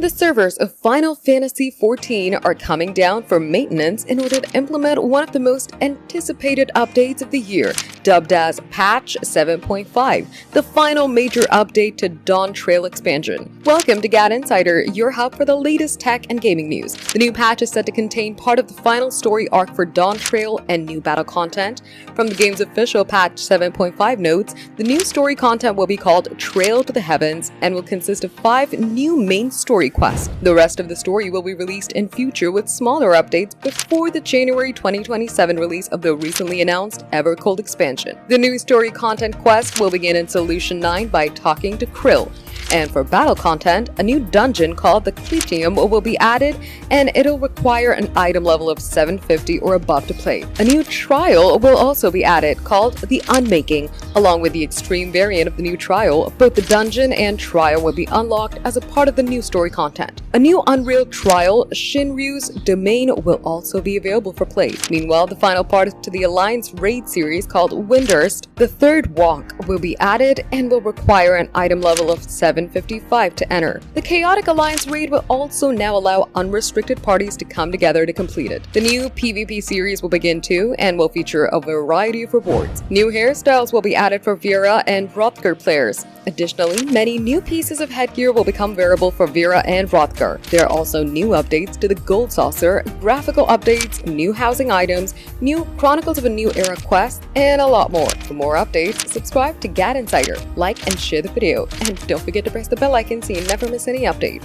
The servers of Final Fantasy XIV are coming down for maintenance in order to implement one of the most anticipated updates of the year, dubbed as Patch 7.5, the final major update to Dawntrail expansion. Welcome to GadInsider, your hub for the latest tech and gaming news. The new patch is set to contain part of the final story arc for Dawntrail and new battle content. From the game's official Patch 7.5 notes, the new story content will be called Trail to the Heavens and will consist of 5 new main story quests. The rest of the story will be released in future with smaller updates before the January 2027 release of the recently announced Evercold expansion. The new story content quest will begin in Solution 9 by talking to Krill. And for battle content, a new dungeon called the Clitium will be added, and it'll require an item level of 750 or above to play. A new trial will also be added called the Unmaking. Along with the extreme variant of the new trial, both the dungeon and trial will be unlocked as a part of the new story content. A new Unreal trial, Shinryu's Domain, will also be available for play. Meanwhile, the final part to the Alliance raid series called Windurst, the Third Walk, will be added and will require an item level of 755 to enter. The Chaotic Alliance raid will also now allow unrestricted parties to come together to complete it. The new PvP series will begin too and will feature a variety of rewards. New hairstyles will be added for Vera and Hrothgar players. Additionally, many new pieces of headgear will become variable for Vera and Hrothgar. There are also new updates to the Gold Saucer, graphical updates, new housing items, new Chronicles of a New Era quests, and a lot more. For more updates, subscribe to GadInsider, like and share the video, and don't forget to press the bell icon so you never miss any update.